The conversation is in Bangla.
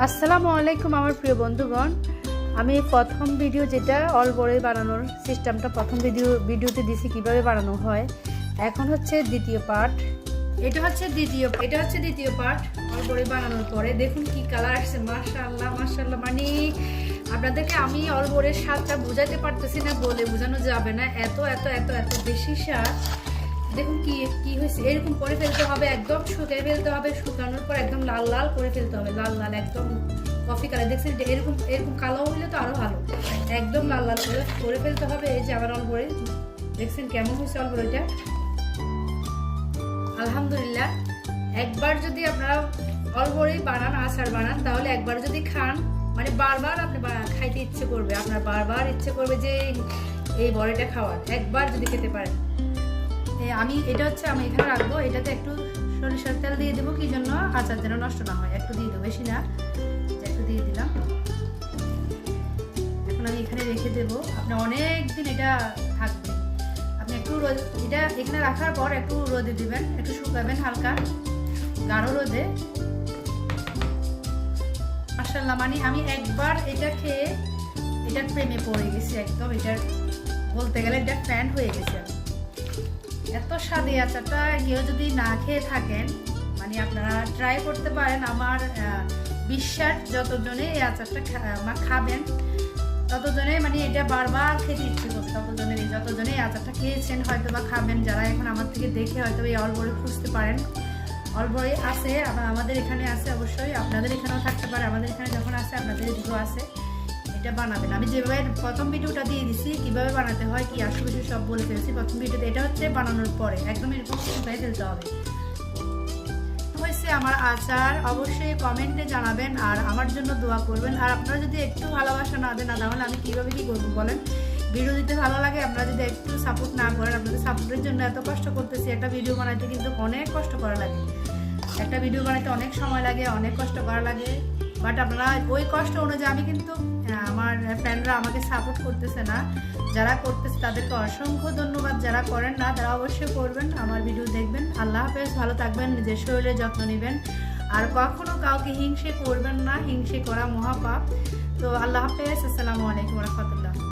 আসসালামু আলাইকুম আমার প্রিয় বন্ধুগণ। আমি প্রথম ভিডিও যেটা অল বড়ি বানানোর সিস্টেমটা প্রথম ভিডিওতে দিছি কিভাবে বানানো হয়। এখন হচ্ছে দ্বিতীয় পার্ট। এটা হচ্ছে দ্বিতীয় পার্ট অল বড়ি বানানোর পরে দেখুন কি কালার আসছে। মাশাআল্লাহ মাশাআল্লাহ, মানে আপনাদেরকে আমি অল বড়ির স্বাদটা বোঝাতে পারতেছি না, বলে বোঝানো যাবে না, এত এত এত এত বেশি স্বাদ। দেখুন কি কি হয়েছে, এরকম করে ফেলতে হবে, একদম শুকিয়ে ফেলতে হবে, শুকানোর পর একদম লাল লাল করে ফেলতে হবে, লাল লাল একদম কফি কালার। দেখছেন এরকম এরকম কালো হলে তো আরো ভালো, একদম লাল লাল করে ফেলতে হবে। এই যে আবার অল্প দেখছেন কেমন হয়েছে অল্প এটা। আলহামদুলিল্লাহ, একবার যদি আপনারা অল্প বানান, আচার বানান, তাহলে একবার যদি খান মানে বারবার আপনি খাইতে ইচ্ছে করবে, আপনার বারবার ইচ্ছে করবে যে এই বড়িটা খাওয়ার, একবার যদি খেতে পারেন। আমি এটা হচ্ছে আমি এখানে রাখবো, এটাতে একটু সরিষার তেল দিয়ে দেবো, কি জন্য আচার যেন নষ্ট না হয়, একটু দিয়ে দেবো, বেশি না, একটু দিয়ে দিলাম। এখন আমি এখানে রেখে দেবো, আপনি অনেক দিন এটা থাকবে। আপনি একটু এটা এখানে রাখার পর একটু রোদে দিবেন, একটু শুকাবেন হালকা গাঢ় রোদে। মাশাআল্লাহ, মানে আমি একবার এটা খেয়ে এটার প্রেমে পড়ে গেছি একদম, এটার বলতে গেলে এটা ফ্যান হয়ে গেছে। এত স্বাদ এই আচারটা, কেউ যদি না খেয়ে থাকেন মানে আপনারা ট্রাই করতে পারেন। আমার বিশ্বাস যতজনে এই আচারটা খাবেন ততজনে মানে এটা বারবার খেতে ইচ্ছে করবে, যতজনে এই আচারটা খেয়েছেন হয়তো বা খাবেন। যারা এখন আমার থেকে দেখে হয়তো এই অল বড়ি খুঁজতে পারেন, অল বড়ি আছে আমাদের এখানে আছে, অবশ্যই আপনাদের এখানেও থাকতে পারে। আমাদের এখানে যখন আছে আপনাদের এদিকেও আছে, এটা বানাবেন। আমি যেভাবে প্রথম ভিডিওটা দিয়ে দিছি কিভাবে বানাতে হয়, কি আশেপাশে সব বলে ফেলছি প্রথম ভিডিওতে। এটা হচ্ছে বানানোর পরে একদম এরকম শুকিয়ে ফেলতে হবে। হয়েছে আমার আচার, অবশ্যই কমেন্টে জানাবেন আর আমার জন্য দোয়া করবেন। আর আপনারা যদি একটু ভালোবাসা না দেন, তাহলে আমি কীভাবে কী করবো বলেন। ভিডিও দিতে ভালো লাগে, আপনারা যদি একটু সাপোর্ট না করেন, আপনাদের সাপোর্টের জন্য এত কষ্ট করতেছি। একটা ভিডিও বানাইতে কিন্তু অনেক কষ্ট করা লাগে, একটা ভিডিও বানাইতে অনেক সময় লাগে, অনেক কষ্ট করা লাগে। বাট আপনারা ওই কষ্ট অনুযায়ী, আমি কিন্তু আমার ফ্রেন্ডরা আমাকে সাপোর্ট করতেছে না, যারা করতেছে তাদেরকে অসংখ্য ধন্যবাদ। যারা করেন না তারা অবশ্যই করবেন, আমার ভিডিও দেখবেন। আল্লাহ হাফেজ, ভালো থাকবেন, নিজের শরীরের যত্ন নেবেন আর কখনো কাউকে হিংসে করবেন না, হিংসে করা মহাপাপ। তো আল্লাহ হাফেজ, আসসালামু আলাইকুম ওয়া রাহমাতুল্লাহ।